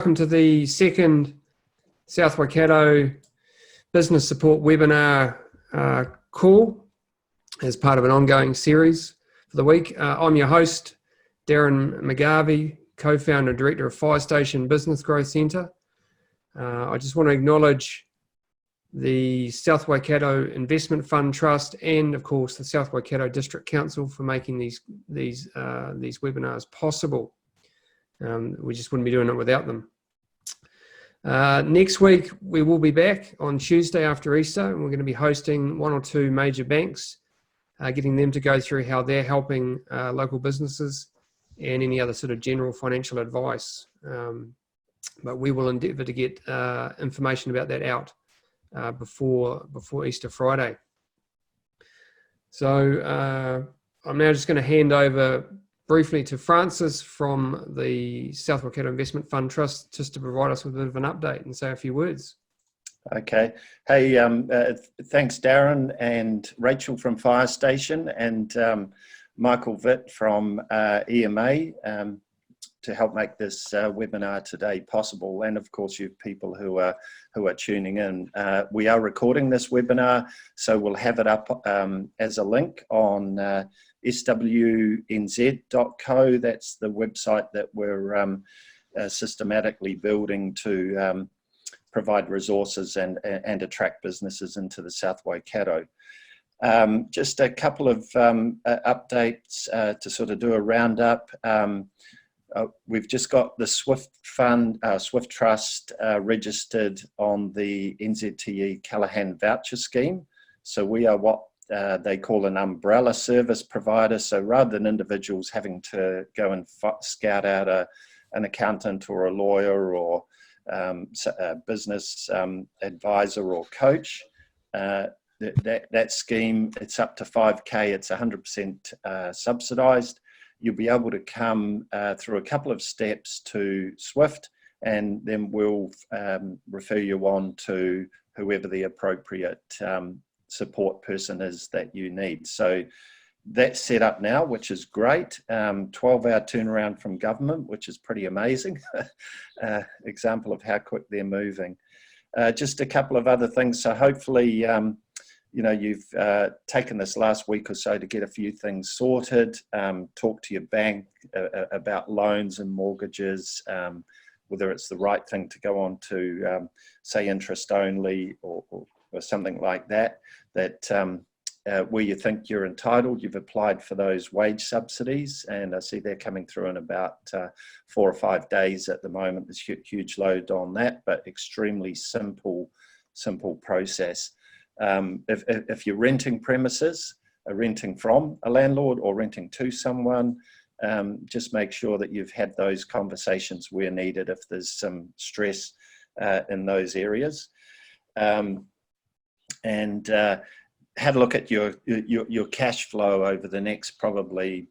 Welcome to the second South Waikato Business Support webinar call as part of an ongoing series for the week. I'm your host, Darren McGarvie, co-founder and director of Fire Station Business Growth Centre. I just want to acknowledge the South Waikato Investment Fund Trust and, of course, the South Waikato District Council for making these webinars possible. We just wouldn't be doing it without them. Next week, we will be back on Tuesday after Easter, and we're going to be hosting one or two major banks, getting them to go through how they're helping local businesses and any other sort of general financial advice. But we will endeavour to get information about that out before Easter Friday. So I'm now just going to hand over briefly to Francis from the South Waikato Investment Fund Trust, just to provide us with a bit of an update and say a few words. Okay. Hey, thanks Darren and Rachel from Fire Station and michaelw from EMA to help make this webinar today possible, and of course you people who are tuning in. We are recording this webinar, so we'll have it up as a link on swnz.co. That's the website that we're systematically building to provide resources and attract businesses into the South Waikato. Just a couple of updates to sort of do a roundup. We've just got the Swift Trust registered on the NZTE Callaghan voucher scheme. So we are what they call an umbrella service provider. So rather than individuals having to go and scout out an accountant or a lawyer or a business advisor or coach, that scheme, it's up to 5K, it's 100% subsidised. You'll be able to come through a couple of steps to Swift, and then we'll refer you on to whoever the appropriate support person is that you need. So that's set up now, which is great. 12-hour turnaround from government, which is pretty amazing. Example of how quick they're moving. Just a couple of other things. So hopefully, you know, you've taken this last week or so to get a few things sorted, talk to your bank about loans and mortgages, whether it's the right thing to go on to, say, interest only or something like that, where you think you're entitled, you've applied for those wage subsidies, and I see they're coming through in about 4 or 5 days at the moment. There's a huge load on that, but extremely simple process. If you're renting premises, renting from a landlord or renting to someone, just make sure that you've had those conversations where needed if there's some stress in those areas. And have a look at your cash flow over the next probably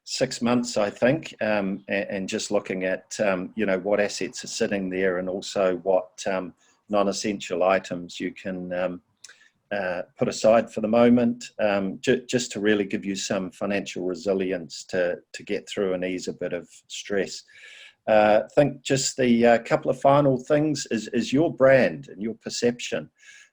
6 months, I think, and just looking at you know, what assets are sitting there, and also what non-essential items you can put aside for the moment, just to really give you some financial resilience to get through and ease a bit of stress. I think just the couple of final things is your brand and your perception.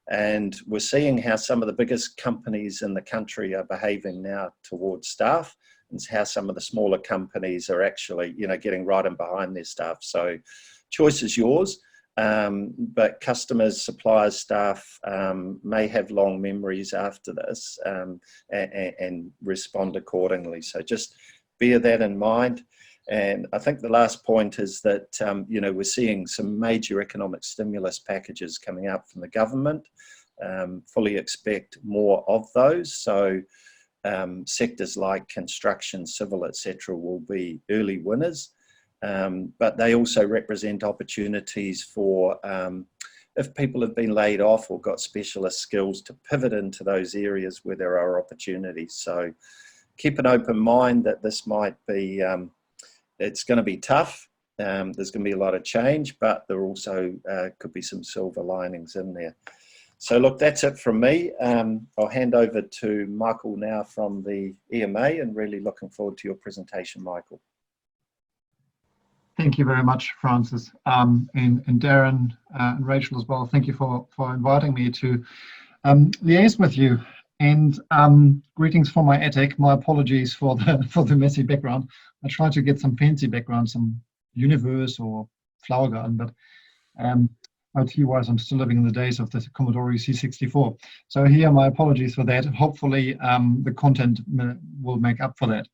And we're seeing how some of the biggest companies in the country are behaving now towards staff, and how some of the smaller companies are actually, you know, getting right in behind their staff. So choice is yours. But customers, suppliers, staff may have long memories after this, and respond accordingly. So just bear that in mind. And I think the last point is that, you know, we're seeing some major economic stimulus packages coming out from the government. Fully expect more of those. So sectors like construction, civil, etc. will be early winners. But they also represent opportunities for, if people have been laid off or got specialist skills, to pivot into those areas where there are opportunities. So keep an open mind that this might be, it's going to be tough. There's going to be a lot of change, but there also could be some silver linings in there. So look, that's it from me. I'll hand over to Michael now from the EMA, and really looking forward to your presentation, Michael. Thank you very much, Francis, and Darren and Rachel as well. Thank you for inviting me to liaise with you. And greetings from my attic. My apologies for the messy background. I tried to get some fancy background, some universe or flower garden, but IT-wise, I'm still living in the days of the Commodore C64. So here, my apologies for that. Hopefully, the content will make up for that.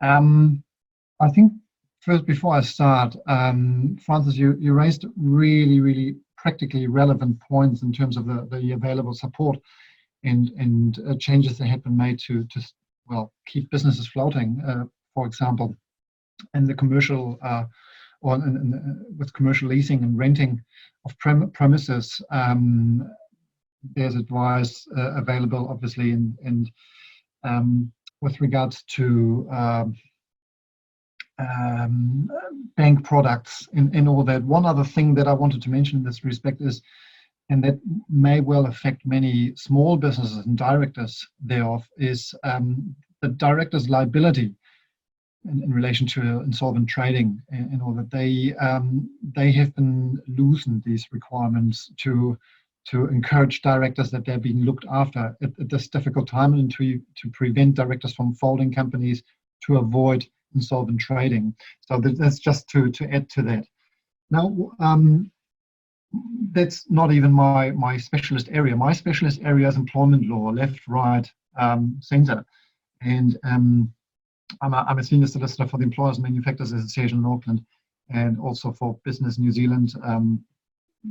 I think first, before I start, Francis, you raised really, really practically relevant points in terms of the available support and changes that have been made to keep businesses floating. For example, in the commercial with commercial leasing and renting of premises, there's advice available, obviously, and with regards to bank products and all that. One other thing that I wanted to mention in this respect is, and that may well affect many small businesses and directors thereof, is the director's liability in relation to insolvent trading, in order that they have been loosened these requirements to encourage directors that they're being looked after at this difficult time, and to prevent directors from folding companies to avoid insolvent trading. So that's just to add to that. Now, that's not even my specialist area. My specialist area is employment law, left, right, centre. And I'm a senior solicitor for the Employers and Manufacturers Association in Auckland, and also for Business New Zealand,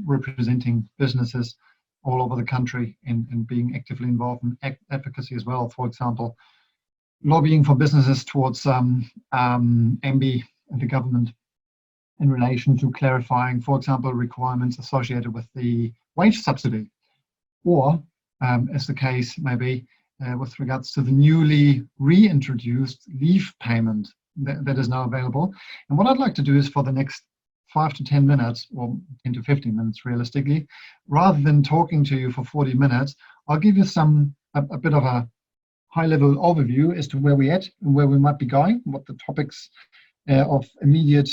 representing businesses all over the country and being actively involved in advocacy as well. For example, lobbying for businesses towards MB and the government in relation to clarifying, for example, requirements associated with the wage subsidy, or as the case may be, with regards to the newly reintroduced leave payment that is now available. And what I'd like to do is, for the next 5 to 10 minutes, or 10 to 15 minutes realistically, rather than talking to you for 40 minutes, I'll give you a bit of a high-level overview as to where we're at and where we might be going, what the topics of immediate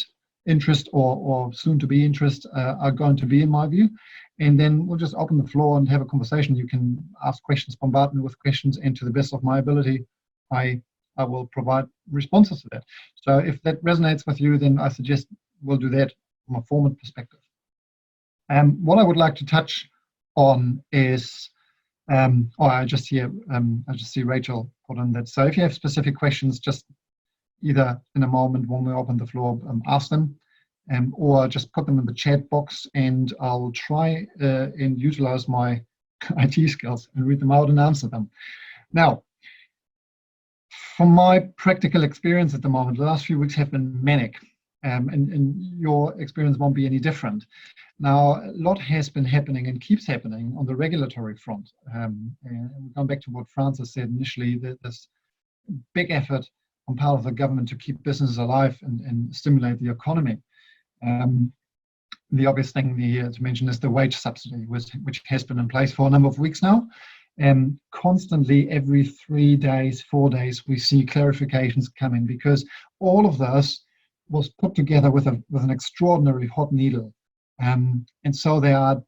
interest or soon-to-be interest are going to be, in my view. And then we'll just open the floor and have a conversation. You can ask questions, bombard me with questions, and to the best of my ability, I will provide responses to that. So if that resonates with you, then I suggest we'll do that from a format perspective. What I would like to touch on is, I just see Rachel put in that. So if you have specific questions, just either in a moment when we open the floor, ask them, or just put them in the chat box, and I'll try and utilize my IT skills and read them out and answer them. Now, from my practical experience at the moment, the last few weeks have been manic, and your experience won't be any different. Now, a lot has been happening and keeps happening on the regulatory front. And going back to what Francis said initially, this big effort on part of the government to keep businesses alive and stimulate the economy. The obvious thing to mention is the wage subsidy, which has been in place for a number of weeks now. And constantly, every 3 days, 4 days, we see clarifications coming, because all of this was put together with an extraordinarily hot needle. And so there are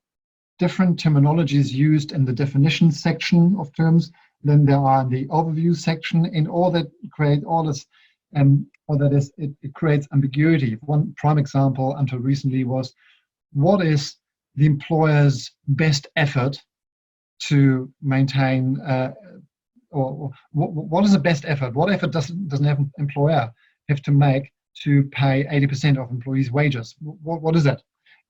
different terminologies used in the definition section of terms. Then there are the overview section, and all that it creates ambiguity. One prime example until recently was, what is the employer's best effort to maintain, or what is the best effort? What effort doesn't an employer have to make to pay 80% of employees' wages? What is that?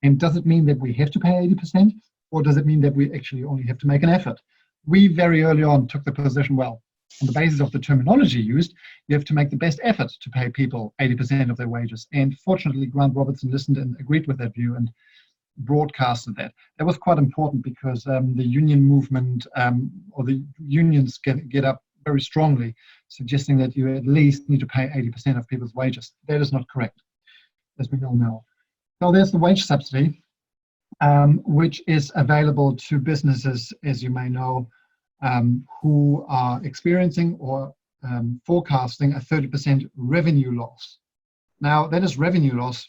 And does it mean that we have to pay 80%, or does it mean that we actually only have to make an effort? We very early on took the position, well, on the basis of the terminology used, you have to make the best effort to pay people 80% of their wages. And fortunately, Grant Robertson listened and agreed with that view and broadcasted that. That was quite important, because the union movement or the unions get up very strongly, suggesting that you at least need to pay 80% of people's wages. That is not correct, as we all know. So there's the wage subsidy, which is available to businesses, as you may know, who are experiencing or forecasting a 30% revenue loss, Now, that is revenue loss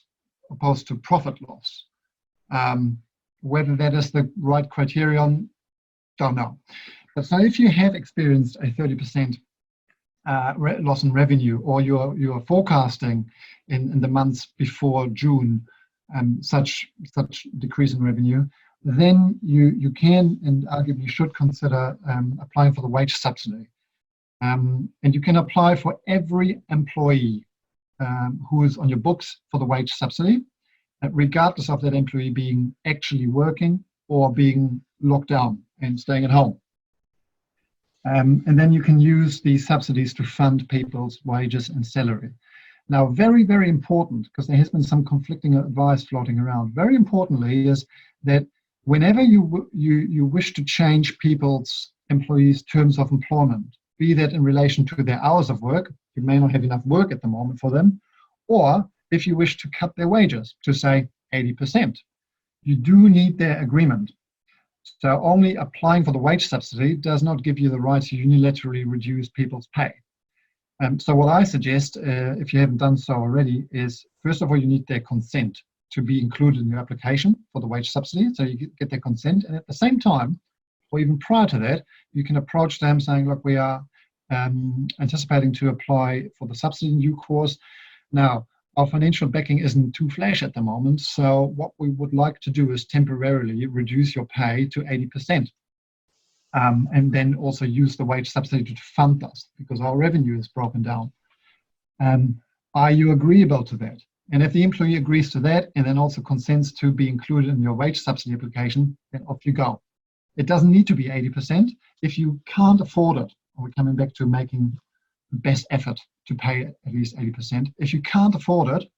opposed to profit loss. Whether that is the right criterion, don't know. But so if you have experienced a 30% loss in revenue, or you are forecasting in the months before June such decrease in revenue, then you can and arguably should consider applying for the wage subsidy. And you can apply for every employee who is on your books for the wage subsidy, regardless of that employee being actually working or being locked down and staying at home. And then you can use these subsidies to fund people's wages and salary. Now, very, very important, because there has been some conflicting advice floating around, very importantly is that whenever you wish to change employees' terms of employment, be that in relation to their hours of work, you may not have enough work at the moment for them, or if you wish to cut their wages to, say, 80%, you do need their agreement. So only applying for the wage subsidy does not give you the right to unilaterally reduce people's pay. So what I suggest, if you haven't done so already, is first of all, you need their consent to be included in your application for the wage subsidy. So you get their consent, and at the same time, or even prior to that, you can approach them saying, look, we are anticipating to apply for the subsidy in due course. Now, our financial backing isn't too flash at the moment, so what we would like to do is temporarily reduce your pay to 80%. And then also use the wage subsidy to fund us, because our revenue is broken down. Are you agreeable to that? And if the employee agrees to that and then also consents to be included in your wage subsidy application, then off you go. It doesn't need to be 80%. If you can't afford it, we're coming back to making the best effort to pay at least 80%. If you can't afford it,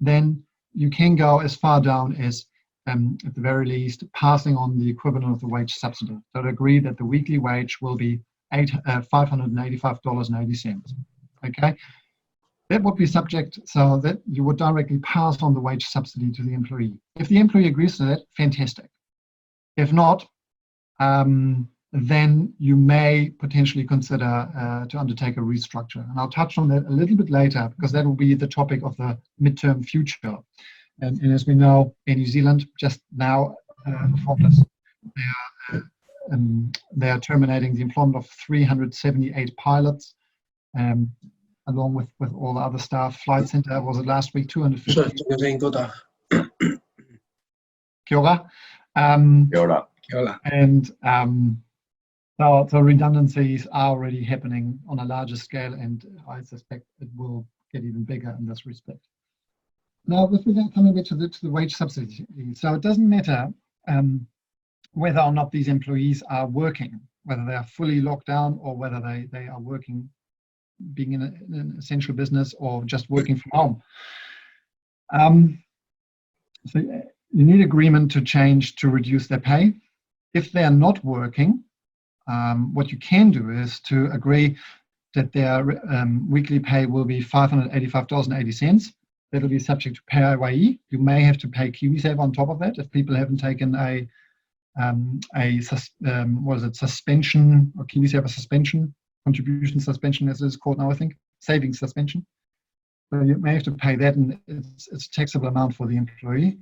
then you can go as far down as, at the very least, passing on the equivalent of the wage subsidy. So to agree that the weekly wage will be $585.80. Okay, that would be subject so that you would directly pass on the wage subsidy to the employee. If the employee agrees to that, fantastic. If not, then you may potentially consider to undertake a restructure. And I'll touch on that a little bit later, because that will be the topic of the midterm future. And as we know, in New Zealand, just now, they are terminating the employment of 378 pilots, along with all the other staff. Flight Centre, was it last week, 250? Kia ora. And so redundancies are already happening on a larger scale, and I suspect it will get even bigger in this respect. Now, with regard coming back to the wage subsidy, so it doesn't matter whether or not these employees are working, whether they are fully locked down or whether they are working, being in an essential business or just working from home. So you need agreement to change to reduce their pay. If they're not working, what you can do is to agree that their weekly pay will be $585.80. That'll be subject to PAYE. You may have to pay KiwiSaver on top of that if people haven't taken suspension, or KiwiSaver suspension, contribution suspension as it is called now, I think, savings suspension. So you may have to pay that, and it's a taxable amount for the employee.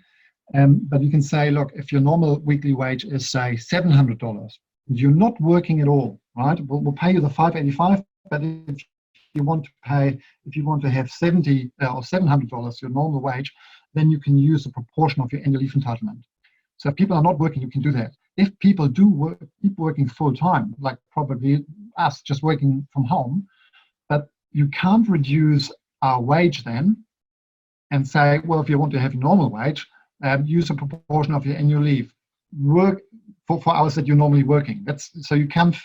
But you can say, look, if your normal weekly wage is, say, $700, you're not working at all, right? We'll pay you the $585, but if you want to have $70 or $700, your normal wage, then you can use a proportion of your annual leave entitlement. So if people are not working, you can do that. If people do keep working full time, like probably us, just working from home, but you can't reduce our wage then and say, well, if you want to have a normal wage, use a proportion of your annual leave. Work for hours that you're normally working. So you can't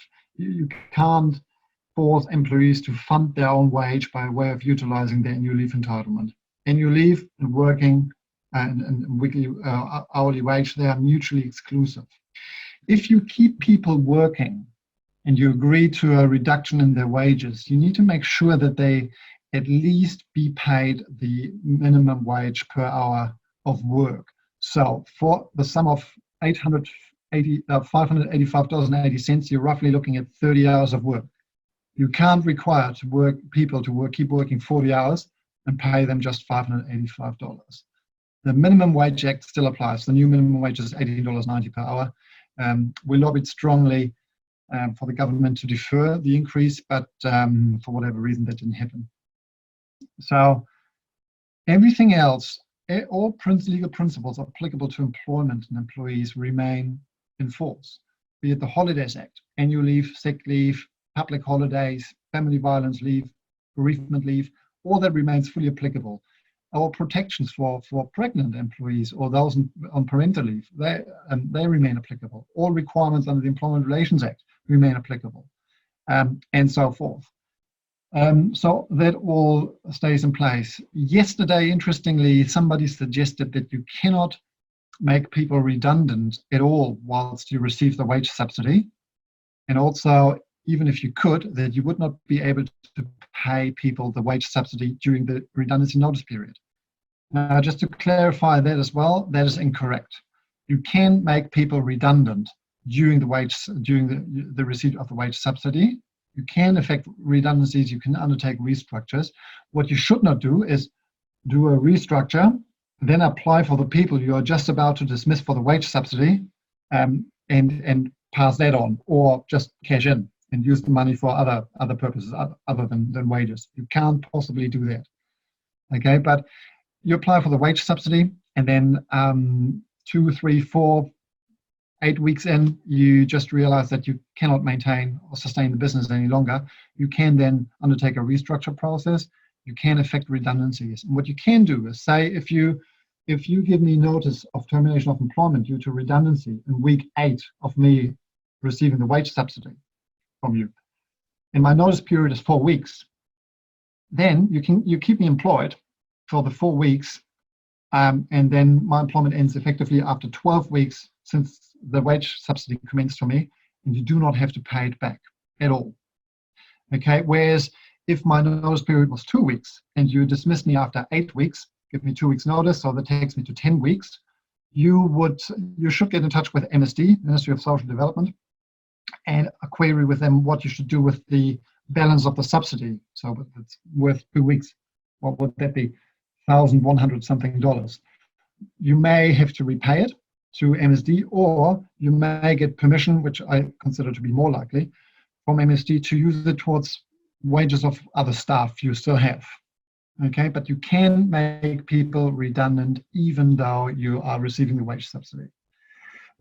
force employees to fund their own wage by way of utilizing their annual leave entitlement. Annual leave and working and weekly hourly wage, they are mutually exclusive. If you keep people working and you agree to a reduction in their wages, you need to make sure that they at least be paid the minimum wage per hour of work. So for the sum of $585.80, you're roughly looking at 30 hours of work. You can't require people to keep working 40 hours and pay them just $585. The Minimum Wage Act still applies. The new minimum wage is $18.90 per hour. We lobbied strongly for the government to defer the increase, but for whatever reason that didn't happen. So everything else, all legal principles applicable to employment and employees remain in force, be it the Holidays Act, annual leave, sick leave, public holidays, family violence leave, bereavement leave, all that remains fully applicable. Our protections for pregnant employees or those on parental leave, they remain applicable. All requirements under the Employment Relations Act remain applicable, and so forth. So that all stays in place. Yesterday, interestingly, somebody suggested that you cannot make people redundant at all whilst you receive the wage subsidy. And also, even if you could, that you would not be able to pay people the wage subsidy during the redundancy notice period. Now, just to clarify that as well, that is incorrect. You can make people redundant during the receipt of the wage subsidy. You can effect redundancies, you can undertake restructures. What you should not do is do a restructure, then apply for the people you are just about to dismiss for the wage subsidy, and pass that on, or just cash in and use the money for other purposes other than wages. You can't possibly do that. Okay, but you apply for the wage subsidy, and then 2, 3, 4, 8 weeks in, you just realize that you cannot maintain or sustain the business any longer. You can then undertake a restructure process. You can effect redundancies. And what you can do is say, if you give me notice of termination of employment due to redundancy in week 8 of me receiving the wage subsidy from you, and my notice period is 4 weeks, then you keep me employed for the 4 weeks, and then my employment ends effectively after 12 weeks since the wage subsidy commenced for me, and you do not have to pay it back at all. Okay, whereas if my notice period was 2 weeks and you dismiss me after 8 weeks, give me 2 weeks notice, so that takes me to 10 weeks, you should get in touch with MSD, Ministry of Social Development, and a query with them what you should do with the balance of the subsidy. So it's worth 2 weeks. What would that be? $1,100 something. You may have to repay it to MSD, or you may get permission, which I consider to be more likely, from MSD to use it towards wages of other staff you still have. Okay, but you can make people redundant even though you are receiving the wage subsidy.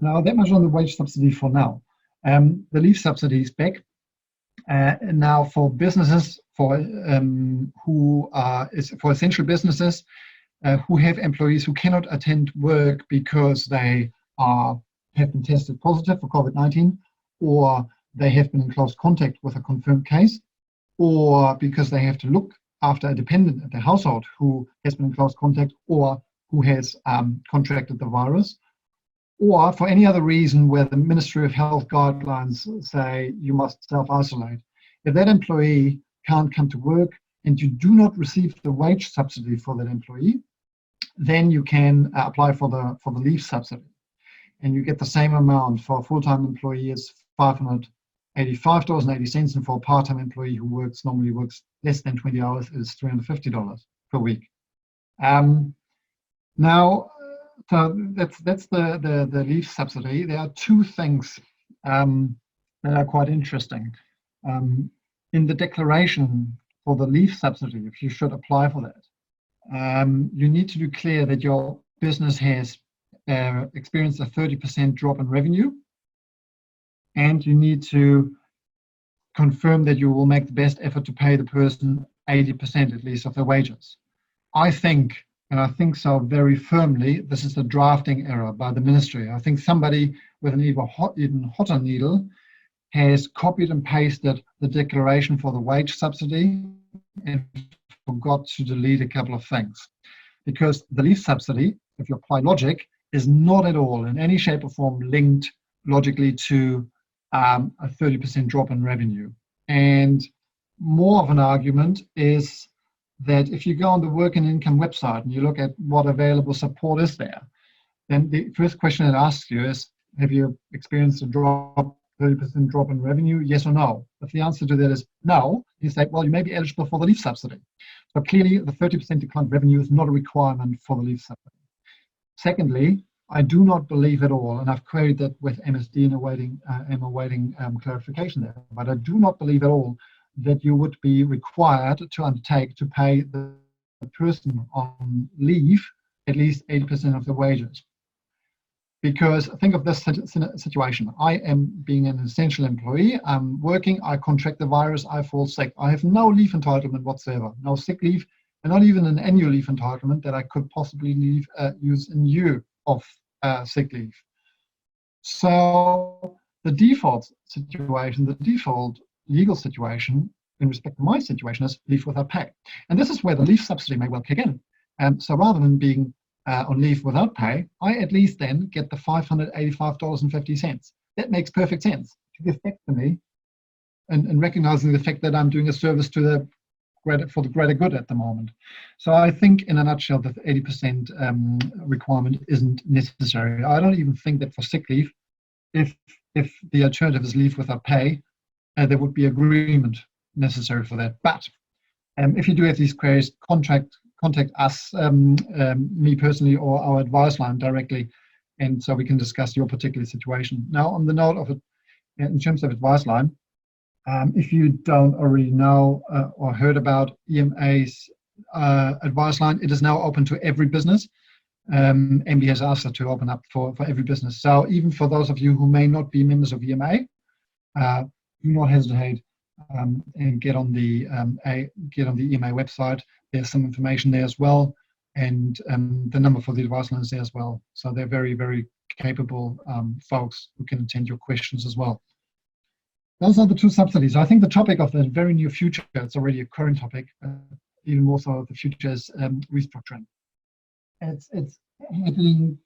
Now, that much on the wage subsidy for now. The leave subsidy is back. Now for businesses, for essential businesses who have employees who cannot attend work because they have been tested positive for COVID-19, or they have been in close contact with a confirmed case, or because they have to look after a dependent at their household who has been in close contact or who has contracted the virus, or for any other reason where the Ministry of Health guidelines say you must self-isolate. If that employee can't come to work and you do not receive the wage subsidy for that employee, then you can apply for the leave subsidy. And you get the same amount for a full-time employee as $585.80, and for a part-time employee who normally works less than 20 hours is $350 per week. Now, so that's the leave subsidy. There are two things that are quite interesting. In the declaration for the leave subsidy, if you should apply for that, you need to declare that your business has experienced a 30% drop in revenue, and you need to confirm that you will make the best effort to pay the person 80% at least of their wages. I think, and I think so very firmly, this is a drafting error by the ministry. I think somebody with an even hotter needle has copied and pasted the declaration for the wage subsidy and forgot to delete a couple of things. Because the leave subsidy, if you apply logic, is not at all in any shape or form linked logically to a 30% drop in revenue. And more of an argument is that if you go on the Work and Income website and you look at what available support is there, then the first question it asks you is, have you experienced a 30% drop in revenue, yes or no? If the answer to that is no, you say, well, you may be eligible for the leave subsidy. So clearly, the 30% decline in revenue is not a requirement for the leave subsidy. Secondly, I do not believe at all, and I've queried that with MSD and am awaiting clarification there, but I do not believe at all that you would be required to undertake to pay the person on leave at least 80% of the wages. Because think of this situation. I am being an essential employee, I'm working, I contract the virus, I fall sick. I have no leave entitlement whatsoever, no sick leave, and not even an annual leave entitlement that I could possibly use in lieu of sick leave. So the default situation, the default legal situation in respect to my situation is leave without pay. And this is where the leave subsidy may well kick in. So rather than being on leave without pay, I at least then get the $585.50. That makes perfect sense to give back to me, and recognizing the fact that I'm doing a service to the for the greater good at the moment. So I think in a nutshell that the 80% requirement isn't necessary. I don't even think that for sick leave, if the alternative is leave without pay, there would be agreement necessary for that. But if you do have these queries, contact us, me personally, or our advice line directly, and so we can discuss your particular situation. Now, on the note of it, in terms of advice line, if you don't already know or heard about EMA's advice line, it is now open to every business. MB has asked us to open up for every business. So even for those of you who may not be members of EMA, do not hesitate and get on the EMA website. There's some information there as well, and the number for the advice line is there as well. So they're very, very capable folks who can attend your questions as well. Those are the two subsidies. I think the topic of the very near future, it's already a current topic, even more so the future is restructuring. It's happening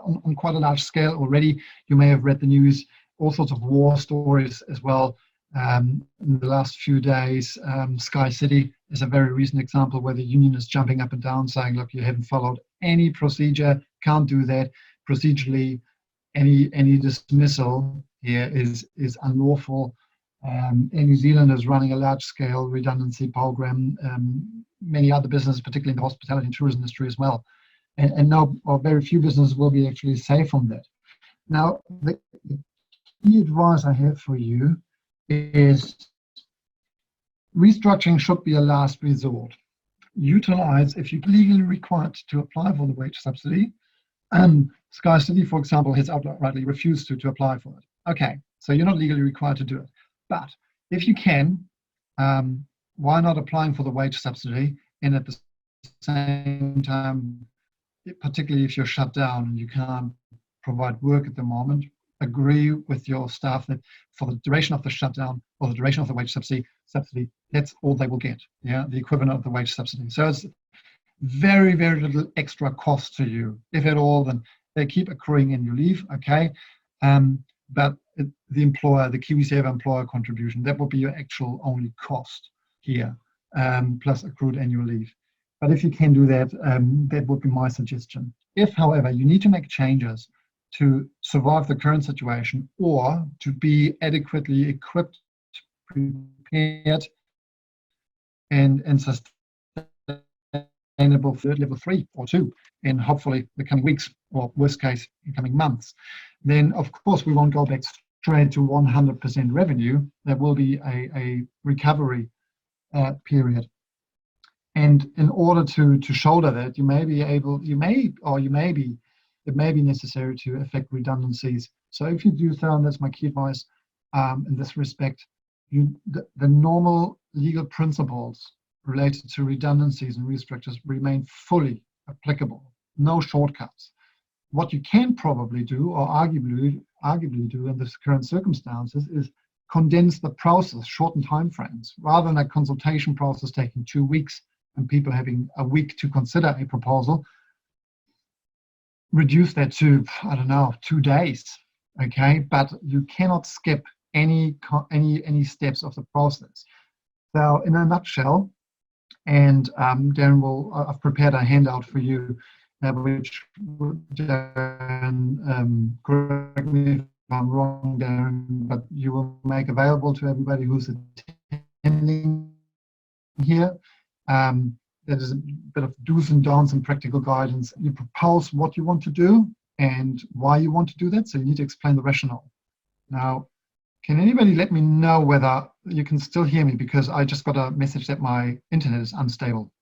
on quite a large scale already. You may have read the news, all sorts of war stories as well. In the last few days, Sky City is a very recent example where the union is jumping up and down saying, look, you haven't followed any procedure, can't do that. Procedurally, any dismissal here is unlawful. And New Zealand is running a large-scale redundancy program. Many other businesses, particularly in the hospitality and tourism industry as well. And now very few businesses will be actually safe from that. Now, the key advice I have for you is restructuring should be a last resort. Utilize, if you're legally required to apply for the wage subsidy, Sky City, for example, has outrightly refused to apply for it. Okay, so you're not legally required to do it. But if you can, why not applying for the wage subsidy, and at the same time, particularly if you're shut down and you can't provide work at the moment, agree with your staff that for the duration of the shutdown or the duration of the wage subsidy, that's all they will get, yeah, the equivalent of the wage subsidy. So it's very, very little extra cost to you, if at all. Then they keep accruing in your leave, okay? But the employer, the KiwiSaver employer contribution, that will be your actual only cost here, plus accrued annual leave. But if you can do that, that would be my suggestion. If, however, you need to make changes to survive the current situation or to be adequately equipped, prepared, and sustainable for level 3 or 2 in hopefully the coming weeks, or worst case, in coming months, then of course we won't go back straight to 100% revenue. There will be a recovery period. And in order to shoulder that, it may be necessary to effect redundancies. So if you do so, and that's my key advice in this respect, the normal legal principles related to redundancies and restructures remain fully applicable, no shortcuts. What you can probably do, or arguably do in this current circumstances, is condense the process, shorten timeframes, rather than a consultation process taking 2 weeks and people having a week to consider a proposal. Reduce that to, I don't know, 2 days, okay? But you cannot skip any steps of the process. So in a nutshell, and Darren I've prepared a handout for you, which Darren, correct me if I'm wrong, Darren, but you will make available to everybody who's attending here. There is a bit of do's and don'ts and practical guidance. You propose what you want to do and why you want to do that. So you need to explain the rationale. Now, can anybody let me know whether you can still hear me? Because I just got a message that my internet is unstable.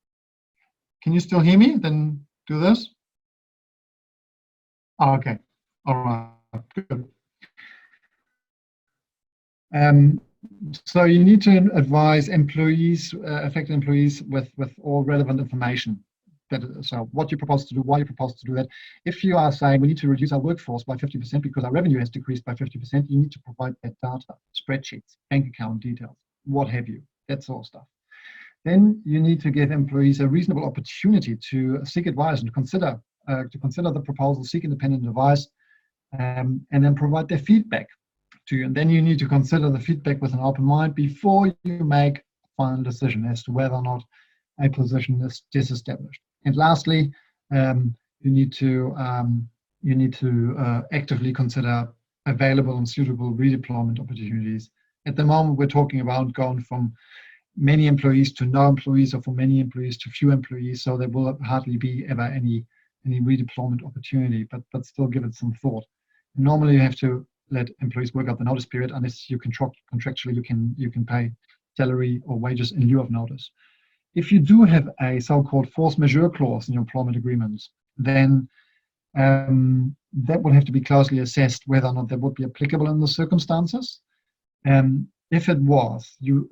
Can you still hear me? Then do this. Oh, okay. All right. Good. So you need to advise employees, affected employees, with all relevant information. So what you propose to do, why you propose to do that. If you are saying we need to reduce our workforce by 50% because our revenue has decreased by 50%, you need to provide that data, spreadsheets, bank account details, what have you, that sort of stuff. Then you need to give employees a reasonable opportunity to seek advice and consider the proposal, seek independent advice, and then provide their feedback to you. And then you need to consider the feedback with an open mind before you make a final decision as to whether or not a position is disestablished. And lastly, you need to actively consider available and suitable redeployment opportunities. At the moment, we're talking about going from many employees to no employees, or from many employees to few employees. So there will hardly be ever any redeployment opportunity. But still, give it some thought. Normally, you have to let employees work out the notice period unless you contractually you can pay salary or wages in lieu of notice. If you do have a so-called force majeure clause in your employment agreements, then that will have to be closely assessed whether or not that would be applicable in the circumstances. If it was, you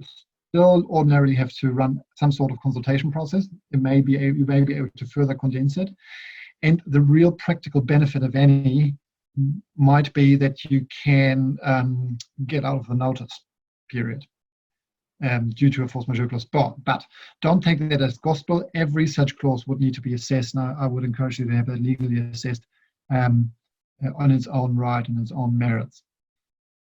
still ordinarily have to run some sort of consultation process. You may be able to further condense it. And the real practical benefit of any might be that you can get out of the notice period due to a force majeure clause. But don't take that as gospel. Every such clause would need to be assessed. Now, I would encourage you to have it legally assessed on its own right and its own merits.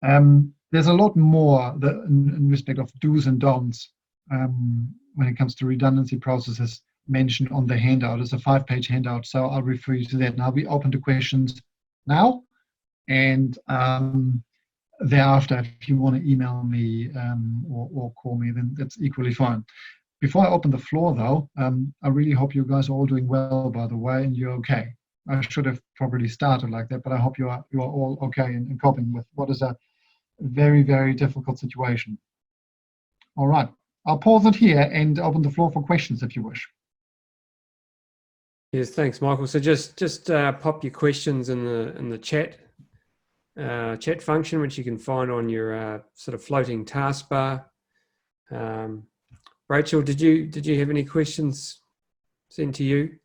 There's a lot more in respect of do's and don'ts when it comes to redundancy processes mentioned on the handout. It's a 5-page handout, so I'll refer you to that. Now, we open to questions now, and thereafter, if you want to email me or call me, then that's equally fine. Before I open the floor, though, I really hope you guys are all doing well, by the way, and you're okay. I should have probably started like that, but I hope you are all okay and coping with what is a very, very difficult situation. All right, I'll pause it here and open the floor for questions if you wish. Yes, thanks, Michael. So just pop your questions in the chat function, which you can find on your sort of floating taskbar. Rachel, did you have any questions sent to you?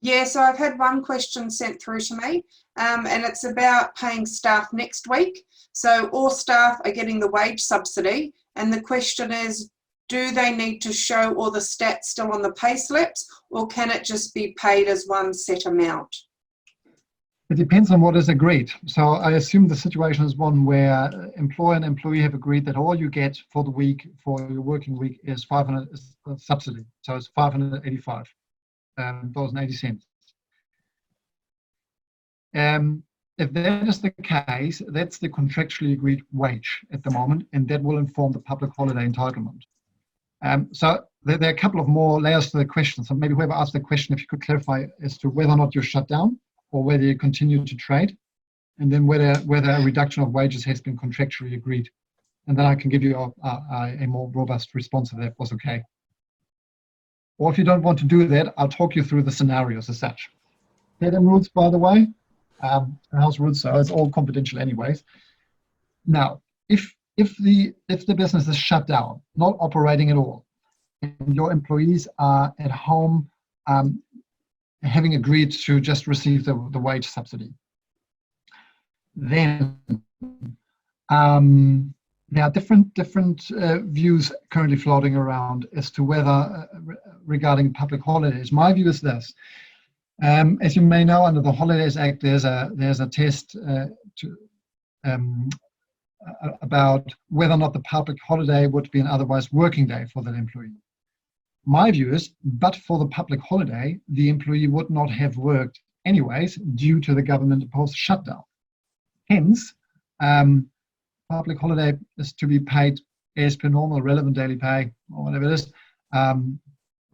Yeah, so I've had one question sent through to me, and it's about paying staff next week. So all staff are getting the wage subsidy, and the question is, do they need to show all the stats still on the pay slips, or can it just be paid as one set amount? It depends on what is agreed. So I assume the situation is one where employer and employee have agreed that all you get for the week, for your working week, is 500 subsidy. So it's 585 dollars and 80 cents. If that is the case, that's the contractually agreed wage at the moment, and that will inform the public holiday entitlement. So there are a couple of more layers to the question. So maybe whoever asked the question, if you could clarify as to whether or not you're shut down, or whether you continue to trade, and then whether a reduction of wages has been contractually agreed. And then I can give you a more robust response if that was okay. Or if you don't want to do that, I'll talk you through the scenarios as such. Heading rules, by the way, house rules, so it's all confidential anyways. Now, if the business is shut down, not operating at all, and your employees are at home having agreed to just receive the wage subsidy, then there are different views currently floating around as to whether regarding public holidays. My view is this: as you may know, under the Holidays Act, there's a test about whether or not the public holiday would be an otherwise working day for that employee. My view is, but for the public holiday, the employee would not have worked anyways due to the government-imposed shutdown. Hence, public holiday is to be paid as per normal relevant daily pay, or whatever it is,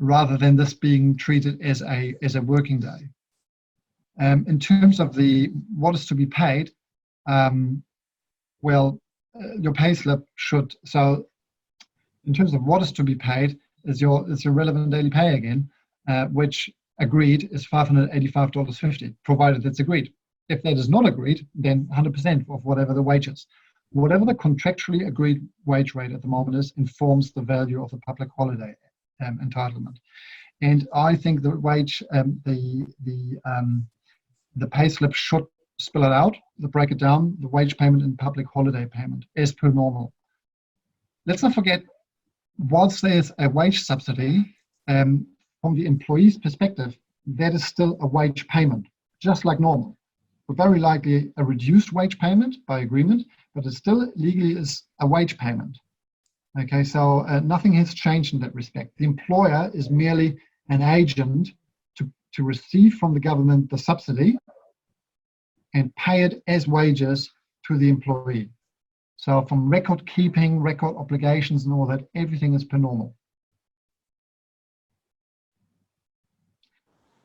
rather than this being treated as a working day. In terms of what is to be paid, your payslip should, so in terms of what is to be paid is your relevant daily pay again, which agreed is $585.50, provided it's agreed. If that is not agreed, then 100% of whatever the wage is. Whatever the contractually agreed wage rate at the moment is informs the value of the public holiday entitlement. And I think the wage, the pay slip should spell it out, break it down, the wage payment and public holiday payment as per normal. Let's not forget, whilst there's a wage subsidy, from the employee's perspective, that is still a wage payment, just like normal. But very likely a reduced wage payment by agreement, but it still legally is a wage payment. Okay, so nothing has changed in that respect. The employer is merely an agent to receive from the government the subsidy and pay it as wages to the employee. So from record keeping, record obligations and all that, everything is per normal.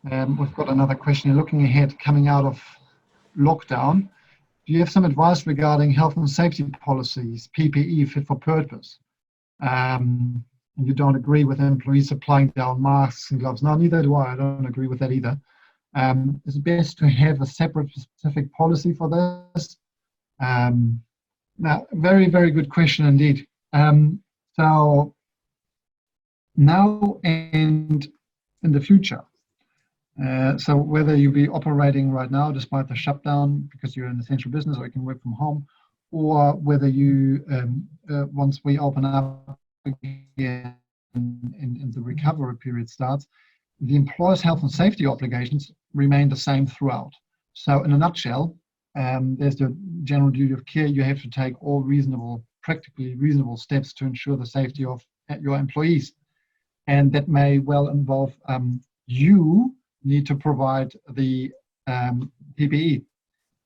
We've got another question. Looking ahead, coming out of lockdown, do you have some advice regarding health and safety policies, PPE fit for purpose? And you don't agree with employees applying down masks and gloves? No, neither do I. I don't agree with that either. It's best to have a separate specific policy for this. Now, very, very good question indeed. So now and in the future, so whether you be operating right now despite the shutdown because you're an essential business or you can work from home, or whether you, once we open up again and the recovery period starts, the employer's health and safety obligations remain the same throughout. So in a nutshell, there's the general duty of care. You have to take all practically reasonable steps to ensure the safety of your employees. And that may well involve you need to provide the PPE.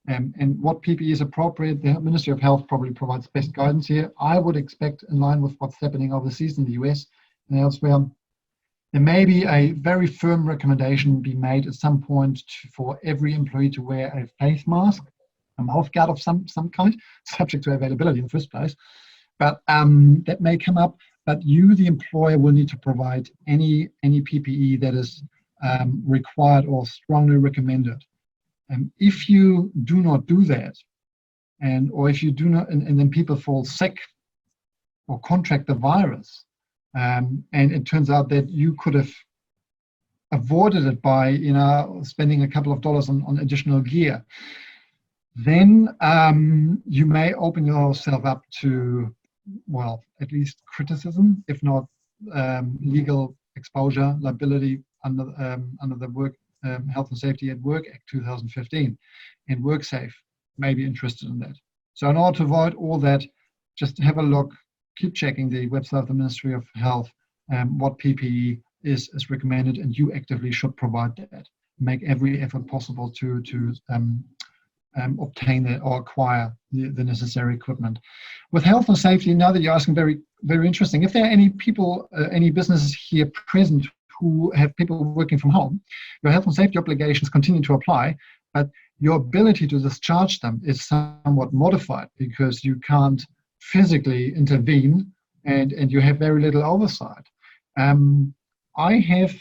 And what PPE is appropriate, the Ministry of Health probably provides best guidance here. I would expect, in line with what's happening overseas in the US and elsewhere, there may be a very firm recommendation be made at some point for every employee to wear a face mask, a mouth guard of some kind, subject to availability in the first place. But that may come up. But you, the employer, will need to provide any PPE that is required or strongly recommended. And if you do not do that, or if you do not, and then people fall sick or contract the virus, and it turns out that you could have avoided it by spending a couple of dollars on additional gear, then you may open yourself up to, well, at least criticism, if not legal exposure, liability under the Work Health and Safety at Work Act 2015, and WorkSafe may be interested in that. So in order to avoid all that, just have a look, keep checking the website of the Ministry of Health, what PPE is recommended, and you actively should provide that. Make every effort possible to obtain that or acquire the necessary equipment. With health and safety, now that you're asking, very, very interesting. If there are any people, any businesses here present who have people working from home, your health and safety obligations continue to apply, but your ability to discharge them is somewhat modified because you can't physically intervene and you have very little oversight. I have,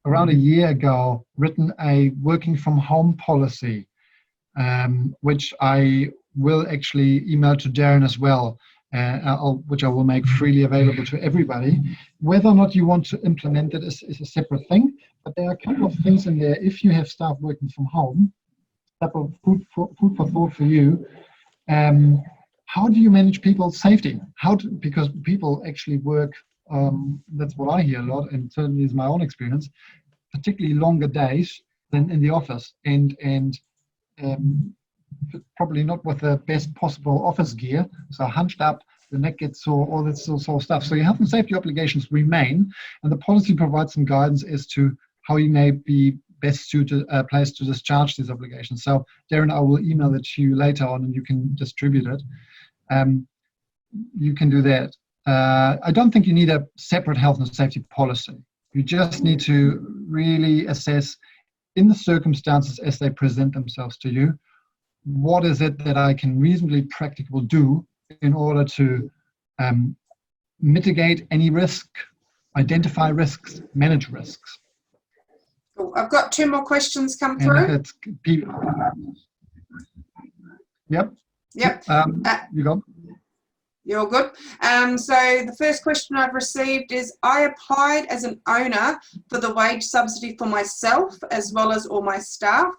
around a year ago, written a working from home policy, which I will actually email to Darren as well, which I will make freely available to everybody. Whether or not you want to implement it is a separate thing, but there are a couple of things in there. If you have staff working from home, food for thought for you. How do you manage people's safety? Because people actually work, that's what I hear a lot, and certainly is my own experience, particularly longer days than in the office, and probably not with the best possible office gear, so hunched up, the neck gets sore, all that sort of stuff. So your health and safety obligations remain, and the policy provides some guidance as to how you may be best suited, placed to discharge these obligations. So Darren, I will email it to you later on and you can distribute it. You can do that. I don't think you need a separate health and safety policy, You just need to really assess, in the circumstances as they present themselves to you, what is it that I can reasonably practicable do in order to mitigate any risk, identify risks, manage risks. Cool. I've got 2 more questions come And through. if it's yep. Yep. You go. You're good. So the first question I've received is, I applied as an owner for the wage subsidy for myself as well as all my staff.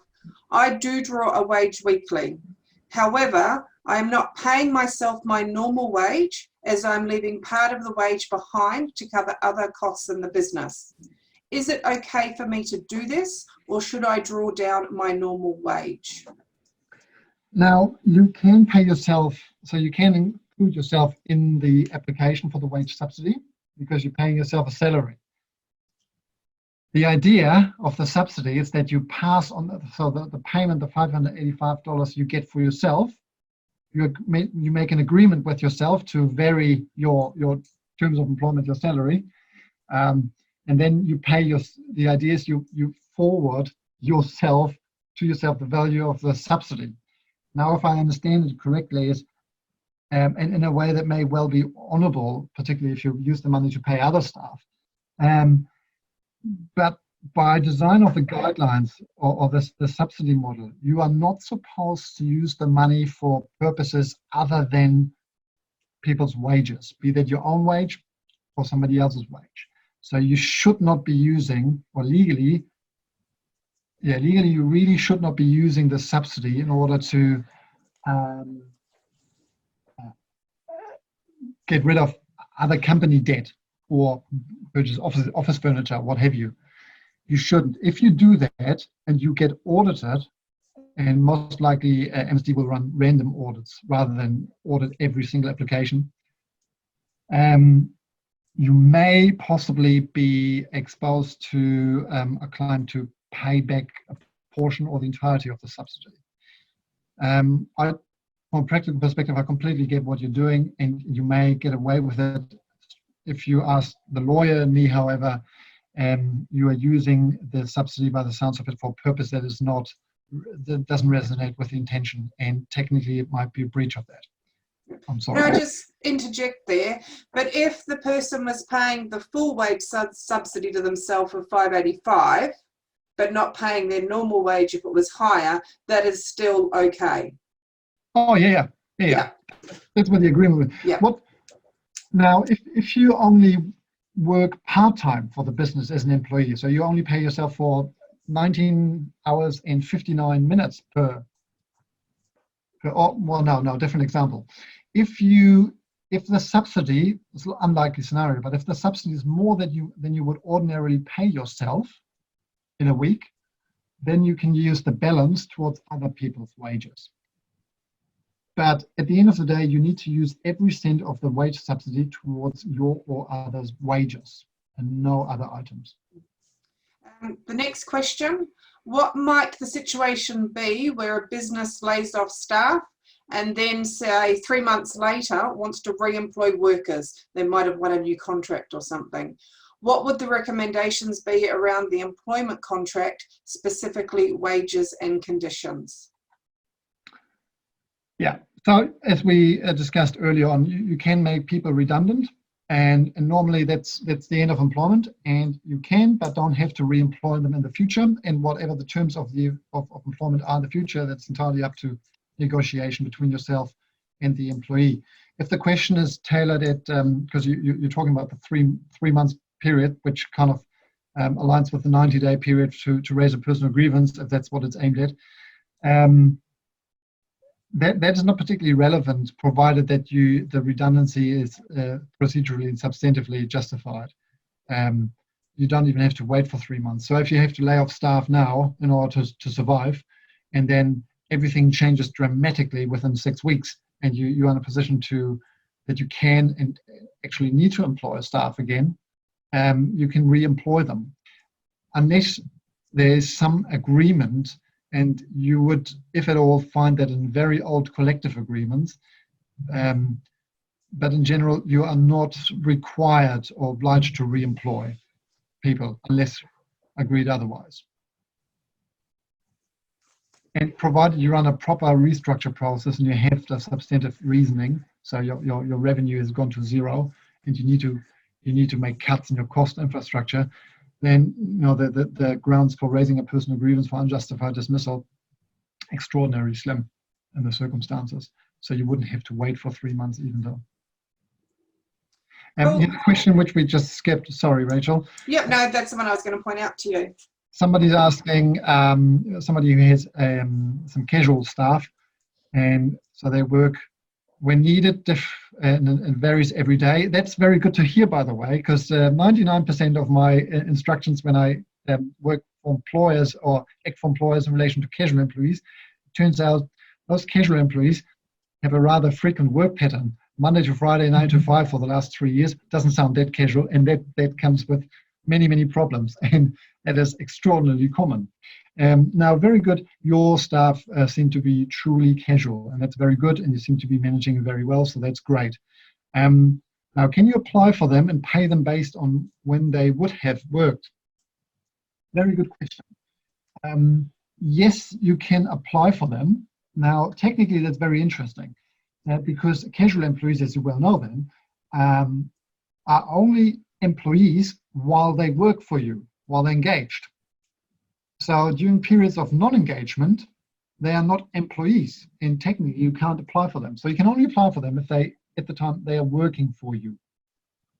I do draw a wage weekly. However, I am not paying myself my normal wage as I'm leaving part of the wage behind to cover other costs in the business. Is it okay for me to do this, or should I draw down my normal wage? Now, you can pay yourself, so you can include yourself in the application for the wage subsidy because you're paying yourself a salary. The idea of the subsidy is that you pass on, the payment, the $585 you get for yourself, you make an agreement with yourself to vary your terms of employment, your salary, and then you pay the idea is you forward yourself to yourself the value of the subsidy. Now, if I understand it correctly, is and in a way that may well be honourable, particularly if you use the money to pay other staff. But by design of the guidelines or the subsidy model, you are not supposed to use the money for purposes other than people's wages, be that your own wage or somebody else's wage. So you should not be using, or legally you really should not be using the subsidy in order to get rid of other company debt or purchase office furniture, what have you. You shouldn't. If you do that and you get audited, and most likely MSD will run random audits rather than audit every single application, you may possibly be exposed to a client to pay back a portion or the entirety of the subsidy. From a practical perspective, I completely get what you're doing, and you may get away with it. If you ask the lawyer and me, however, you are using the subsidy by the sounds of it for a purpose that doesn't resonate with the intention, and technically it might be a breach of that. I'm sorry. Can I just interject there? But if the person was paying the full wage subsidy to themselves of $585, but not paying their normal wage if it was higher, that is still okay. Oh yeah. That's what the agreement was. Yeah. Now, if you only work part-time for the business as an employee, so you only pay yourself for 19 hours and 59 minutes different example. If the subsidy, it's an unlikely scenario, but if the subsidy is more than you would ordinarily pay yourself in a week, then you can use the balance towards other people's wages. But at the end of the day, you need to use every cent of the wage subsidy towards your or others' wages and no other items. The next question, what might the situation be where a business lays off staff and then, say, 3 months later wants to re-employ workers? They might have won a new contract or something. What would the recommendations be around the employment contract, specifically wages and conditions? Yeah, so as we discussed earlier on, you can make people redundant, and normally that's the end of employment, and you can but don't have to re-employ them in the future, and whatever the terms of employment are in the future, that's entirely up to negotiation between yourself and the employee. If the question is tailored at, because you're talking about the three months period, which kind of aligns with the 90-day period to raise a personal grievance, if that's what it's aimed at, that is not particularly relevant, provided that the redundancy is procedurally and substantively justified. You don't even have to wait for 3 months. So if you have to lay off staff now in order to survive, and then everything changes dramatically within 6 weeks, and you're in a position that you can and actually need to employ staff again, you can re-employ them, unless there's some agreement. And you would, if at all, find that in very old collective agreements. But in general, you are not required or obliged to re-employ. people unless agreed otherwise. And provided you run a proper restructure process and you have the substantive reasoning, so your revenue has gone to zero and you need to make cuts in your cost infrastructure, then the grounds for raising a personal grievance for unjustified dismissal extraordinarily slim in the circumstances. So you wouldn't have to wait for 3 months even though. Cool. Here's a question which we just skipped. Sorry, Rachel. Yep, no, that's the one I was going to point out to you. Somebody's asking, somebody who has some casual staff, and so they work when needed and it varies every day. That's very good to hear, by the way, because 99% of my instructions when I work for employers or act for employers in relation to casual employees, it turns out those casual employees have a rather frequent work pattern. Monday to Friday, 9 to 5 for the last 3 years. Doesn't sound that casual, and that comes with many problems, and that is extraordinarily common. Now, very good. Your staff seem to be truly casual, and that's very good, and you seem to be managing it very well, so that's great. Now, can you apply for them and pay them based on when they would have worked? Very good question. Yes, you can apply for them. Now, technically, that's very interesting because casual employees, as you well know then, are only employees while they work for you, while they're engaged. So during periods of non-engagement, they are not employees, and technically you can't apply for them. So you can only apply for them if they, at the time, they are working for you.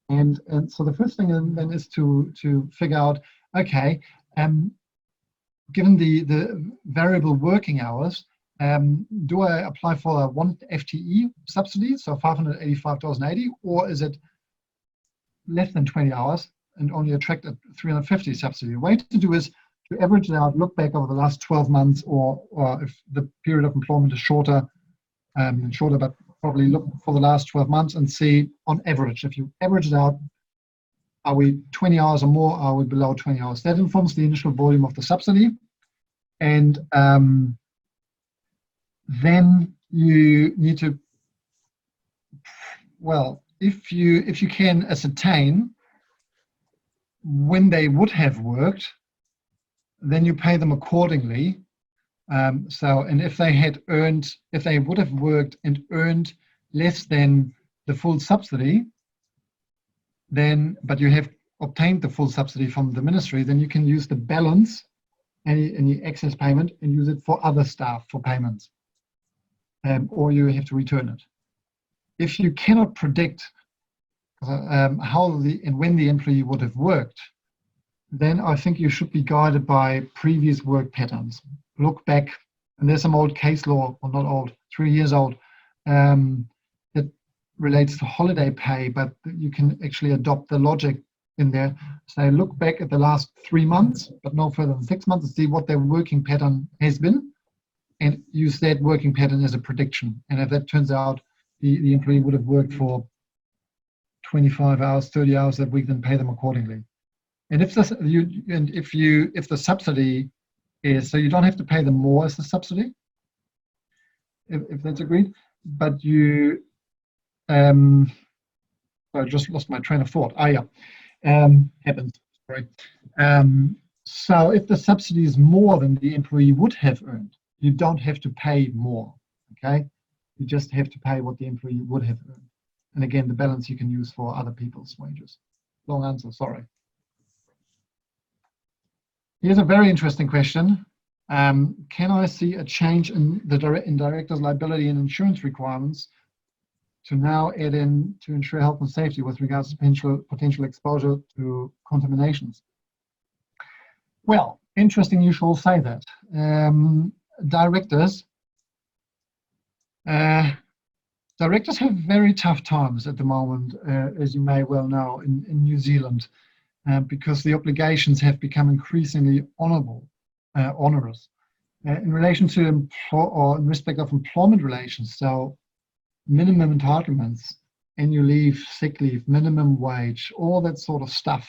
And so the first thing then is to figure out, okay, given the variable working hours, do I apply for a 1 FTE subsidy, so $585.80, or is it less than 20 hours and only attract a 350 subsidy? The way to do is to average it out, look back over the last 12 months, or if the period of employment is shorter, but probably look for the last 12 months and see on average. If you average it out, are we 20 hours or more? Are we below 20 hours? That informs the initial volume of the subsidy. And then you need to, well, if you can ascertain when they would have worked, then you pay them accordingly. And if they would have worked and earned less than the full subsidy, but you have obtained the full subsidy from the ministry, then you can use the balance, any excess payment, and use it for other staff for payments, or you have to return it. If you cannot predict how and when the employee would have worked, then I think you should be guided by previous work patterns. Look back, and there's some old case law, or not old, 3 years old, that relates to holiday pay, but you can actually adopt the logic in there. So look back at the last 3 months, but no further than 6 months, to see what their working pattern has been, and use that working pattern as a prediction. And if that turns out the employee would have worked for 25 hours, 30 hours that week, then pay them accordingly. And if the subsidy is, so you don't have to pay them more as the subsidy, if that's agreed, but I just lost my train of thought. Happens, sorry. So if the subsidy is more than the employee would have earned, you don't have to pay more, okay? You just have to pay what the employee would have earned. And again, the balance you can use for other people's wages. Long answer, sorry. Here's a very interesting question. Can I see a change in the director's liability and insurance requirements to now add in to ensure health and safety with regards to potential exposure to contaminations? Well, interesting you should say that. Directors have very tough times at the moment, as you may well know, in New Zealand, because the obligations have become increasingly onerous in relation to in respect of employment relations. So minimum entitlements, annual leave, sick leave, minimum wage, all that sort of stuff.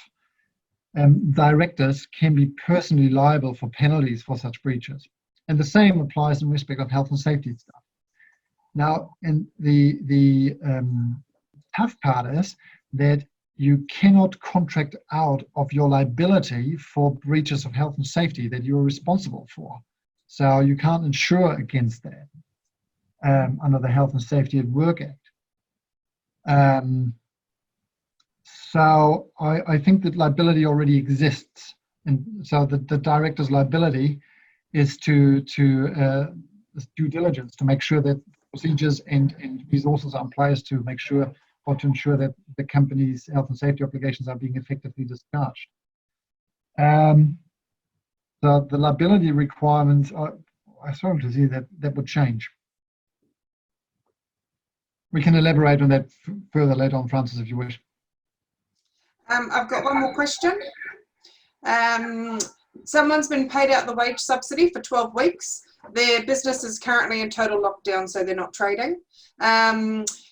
Directors can be personally liable for penalties for such breaches. And the same applies in respect of health and safety stuff. Now, and the tough part is that you cannot contract out of your liability for breaches of health and safety that you're responsible for. So you can't insure against that under the Health and Safety at Work Act. So I think that liability already exists. And so the director's liability is to due diligence to make sure that procedures and resources are in place to make sure or to ensure that the company's health and safety obligations are being effectively discharged. So the liability requirements, I struggle to see that would change. We can elaborate on that further later on, Francis, if you wish. I've got one more question. Someone's been paid out the wage subsidy for 12 weeks. Their business is currently in total lockdown, so they're not trading.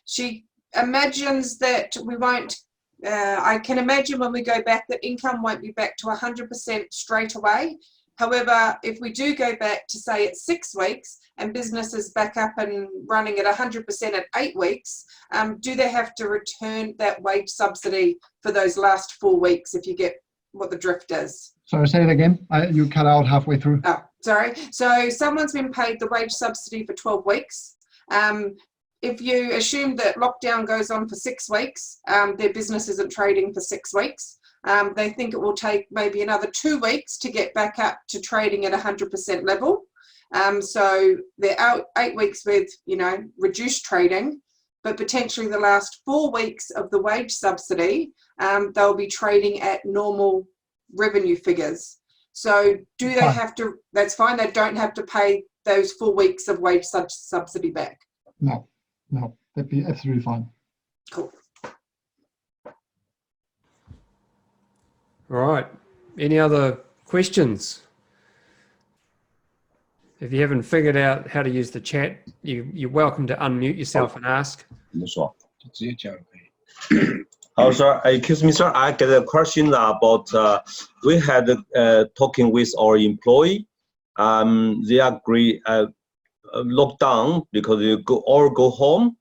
She imagines that we won't, I can imagine when we go back that income won't be back to 100% straight away. However, if we do go back to say it's 6 weeks and business is back up and running at 100% at 8 weeks, do they have to return that wage subsidy for those last 4 weeks if you get what the drift is? Sorry, say it again. You cut out halfway through. Oh, sorry. So someone's been paid the wage subsidy for 12 weeks. If you assume that lockdown goes on for 6 weeks, their business isn't trading for 6 weeks. They think it will take maybe another 2 weeks to get back up to trading at 100% level. So they're out 8 weeks with, reduced trading, but potentially the last 4 weeks of the wage subsidy, they'll be trading at normal revenue figures. So do they have to, that's fine, they don't have to pay those 4 weeks of wage subsidy back? No, that'd be absolutely fine. Cool. All right. Any other questions? If you haven't figured out how to use the chat, you're welcome to unmute yourself and ask. Oh, sir, excuse me, sir. I get a question about, we had talking with our employee. They agree lockdown because they all go home.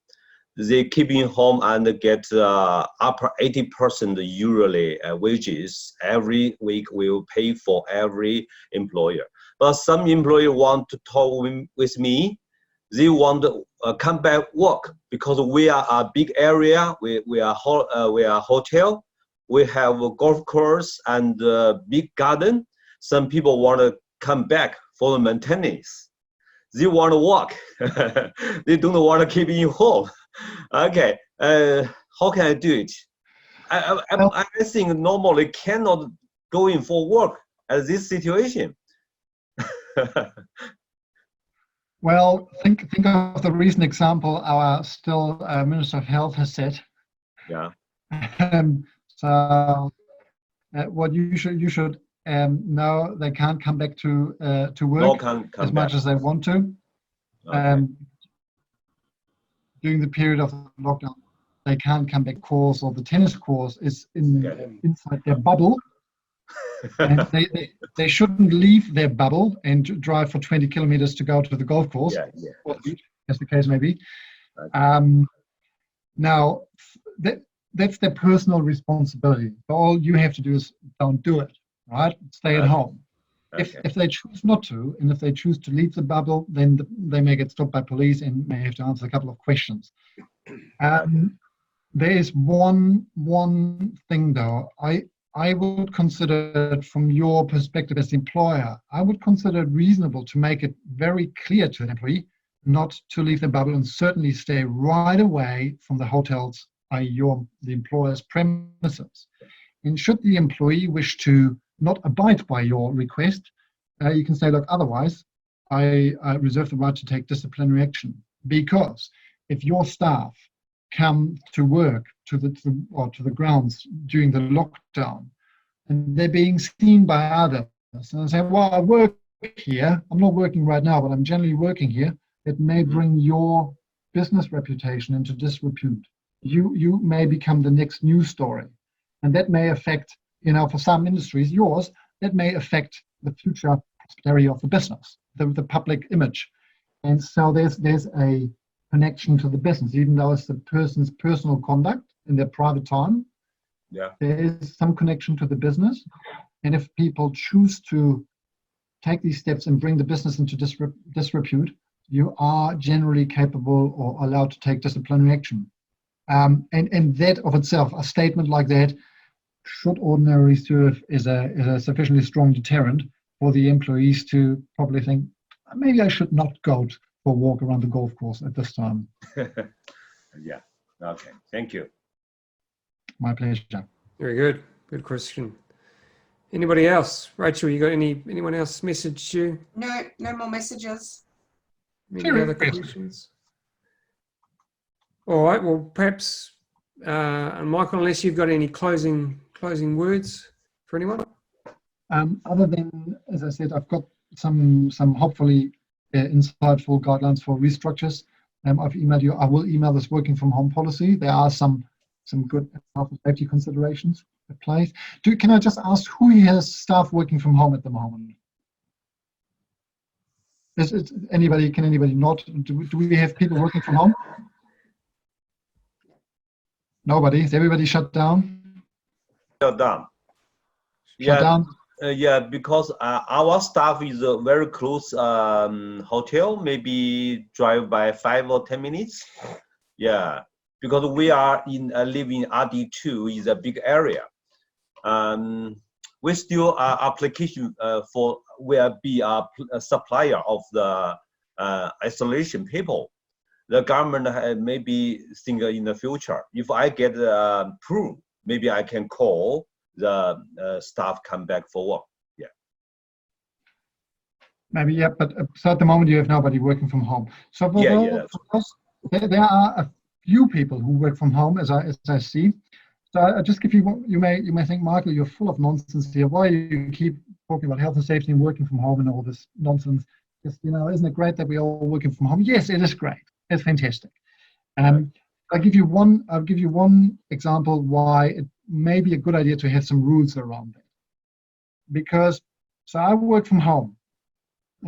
They keep in home and get upper 80% usually wages. Every week we will pay for every employer. But some employer want to talk with me. They want to come back work because we are a big area. We are hotel. We have a golf course and a big garden. Some people want to come back for the maintenance. They want to work. They don't want to keep in home. Okay, how can I do it? I think normally cannot go in for work at this situation. Well, think of the recent example our still Minister of Health has set. Yeah. So what you should know, they can't come back to work as much as they want to. Okay. During the period of the lockdown, they can't come back. Course or the tennis course is inside their bubble. And they shouldn't leave their bubble and drive for 20 kilometers to go to the golf course, or the beach, as the case may be. Now, that's their personal responsibility. All you have to do is don't do it, right? Stay at home. Okay. If they choose not to, and if they choose to leave the bubble, then they may get stopped by police and may have to answer a couple of questions. There is one thing though. I would consider it from your perspective as the employer, I would consider it reasonable to make it very clear to an employee not to leave the bubble and certainly stay right away from the hotels, i.e. the employer's premises. And should the employee wish to not abide by your request, you can say, look, otherwise I reserve the right to take disciplinary action. Because if your staff come to work to the grounds during the lockdown and they're being seen by others and they say, well, I work here, I'm not working right now, but I'm generally working here, it may bring your business reputation into disrepute. You may become the next news story, and that may affect, for some industries, yours, that may affect the future prosperity of the business, the public image. And so there's a connection to the business, even though it's the person's personal conduct in their private time. Yeah. There is some connection to the business. And if people choose to take these steps and bring the business into disrepute, you are generally capable or allowed to take disciplinary action. And that of itself, a statement like that, should ordinarily serve as a sufficiently strong deterrent for the employees to probably think, maybe I should not go for a walk around the golf course at this time. Yeah. Okay. Thank you. My pleasure. Very good. Good question. Anybody else? Rachel, you got anyone else message you? No, no more messages. Any other questions? All right. Well, perhaps, Michael, unless you've got any closing words for anyone. Other than, as I said, I've got some hopefully insightful guidelines for restructures. I've emailed you. I will email this working from home policy. There are some good health and safety considerations at play. Can I just ask who has staff working from home at the moment? Can anybody not? Do we have people working from home? Nobody. Is everybody shut down? Shut down. Shut down? Yeah, because our staff is a very close hotel, maybe drive by 5 or 10 minutes. Yeah, because we are live in RD2, is a big area. We still application for will be a supplier of the isolation people. The government maybe think in the future, if I get approved, maybe I can call the staff come back for work. Yeah. Maybe, yeah, but so at the moment you have nobody working from home. So there are a few people who work from home, as I see. So I just give you, you may think, Michael, you're full of nonsense here. Why do you keep talking about health and safety and working from home and all this nonsense? Just, isn't it great that we're all working from home? Yes, it is great. It's fantastic. I'll give you one example why it may be a good idea to have some rules around it. Because, so I work from home.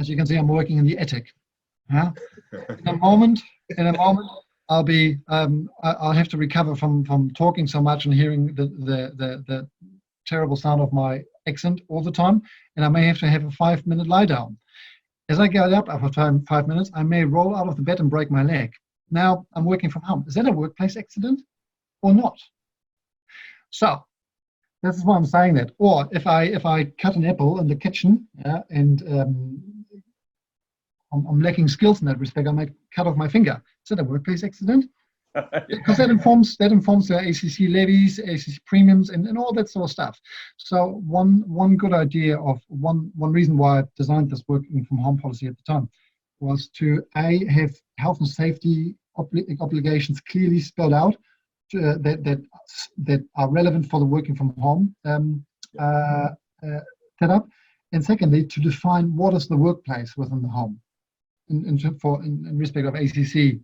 As you can see, I'm working in the attic. Yeah? In a moment, I'll have to recover from talking so much and hearing the terrible sound of my accent all the time, and I may have to have a 5-minute lie down. As I get up after 5 minutes, I may roll out of the bed and break my leg. Now I'm working from home. Is that a workplace accident or not? So this is why I'm saying that. Or if I cut an apple in the kitchen, yeah, and I'm lacking skills in that respect, I might cut off my finger. Is that a workplace accident? Because that informs the ACC levies, ACC premiums, and all that sort of stuff. So one good idea of one reason why I designed this working from home policy at the time was to have health and safety obligations clearly spelled out that are relevant for the working from home setup, and secondly to define what is the workplace within the home in respect of ACC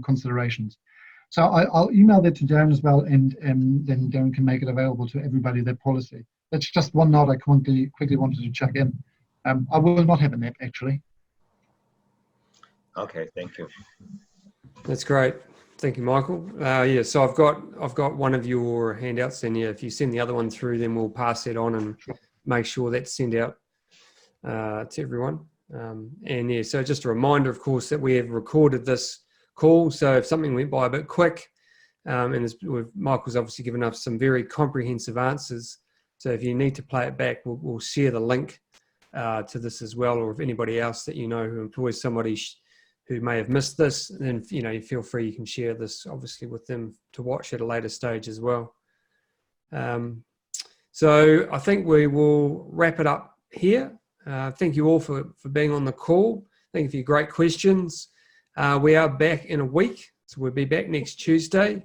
considerations. So I'll email that to Darren as well, and then Darren can make it available to everybody, that policy. That's just one note I quickly wanted to check in. I will not have a nap, actually. Okay, thank you. That's great. Thank you, Michael. Yeah, so I've got one of your handouts, and yeah, if you send the other one through, then we'll pass it on and make sure that's sent out to everyone. And yeah, so just a reminder, of course, that we have recorded this call. So if something went by a bit quick, and Michael's obviously given us some very comprehensive answers. So if you need to play it back, we'll share the link to this as well. Or if anybody else that you know who employs somebody who may have missed this, then you feel free. You can share this obviously with them to watch at a later stage as well. So I think we will wrap it up here. Thank you all for being on the call. Thank you for your great questions. We are back in a week, so we'll be back next Tuesday.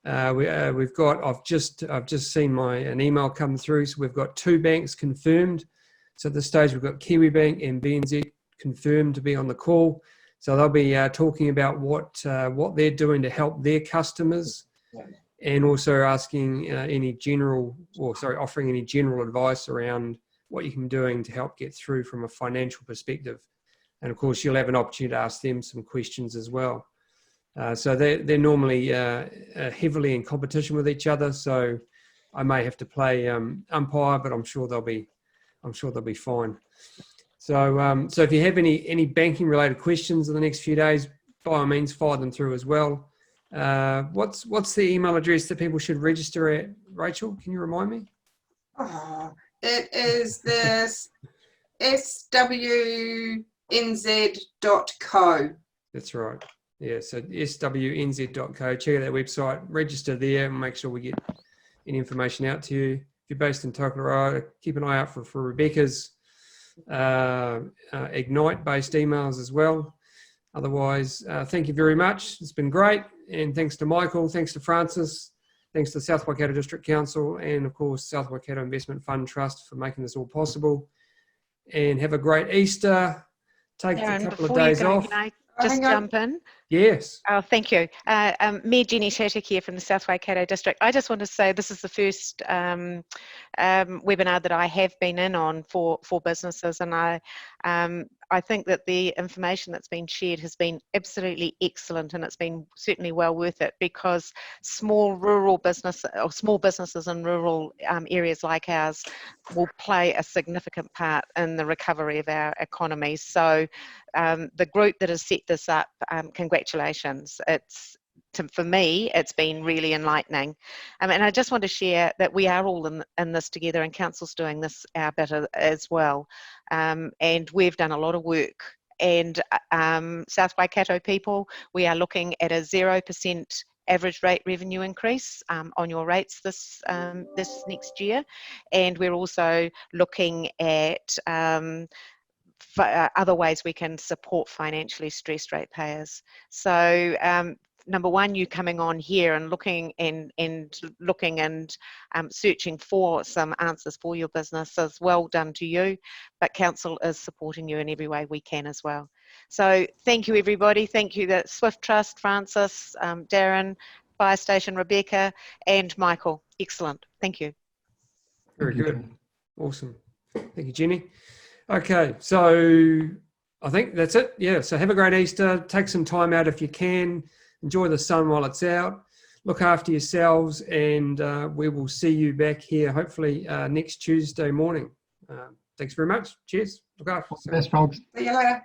I've just seen an email come through, so we've got 2 banks confirmed. So at this stage, we've got Kiwi Bank and BNZ confirmed to be on the call. So they'll be talking about what they're doing to help their customers, and also asking offering any general advice around what you can be doing to help get through from a financial perspective. And of course, you'll have an opportunity to ask them some questions as well. So they're normally heavily in competition with each other. So I may have to play umpire, but I'm sure they'll be fine. So so if you have any banking related questions in the next few days, by all means fire them through as well. What's the email address that people should register at, Rachel? Can you remind me? Oh, it is this swnz.co. That's right. Yeah, so swnz.co. Check out that website, register there, and make sure we get any information out to you. If you're based in Tokoroa, keep an eye out for Rebecca's Ignite-based emails as well. Otherwise, thank you very much. It's been great. And thanks to Michael, thanks to Francis, thanks to the South Waikato District Council, and of course, South Waikato Investment Fund Trust for making this all possible. And have a great Easter. Take Darren, a couple of before you days go, off. can I just jump in? Yes. Oh, thank you. Me, jennysh here from the South Waikato District. I just want to say this is the first webinar that I have been in on for businesses, and I think that the information that's been shared has been absolutely excellent, and it's been certainly well worth it, because small businesses in rural areas like ours will play a significant part in the recovery of our economy. So the group that has set this up, congratulations. For me, it's been really enlightening. And I just want to share that we are all in this together, and Council's doing this our bit as well. And we've done a lot of work. And South Waikato people, we are looking at a 0% average rate revenue increase on your rates this next year. And we're also looking at other ways we can support financially stressed ratepayers. So number one, you coming on here and looking and searching for some answers for your business is well done to you, but Council is supporting you in every way we can as well. So thank you, everybody. Thank you, the Swift Trust, Francis, Darren, Fire Station, Rebecca, and Michael. Excellent. Thank you. Very good. Awesome. Thank you, Jenny. Okay, so I think that's it. Yeah, so have a great Easter. Take some time out if you can. Enjoy the sun while it's out. Look after yourselves, and we will see you back here hopefully next Tuesday morning. Thanks very much. Cheers. Look after yourself. Best, folks. See you later.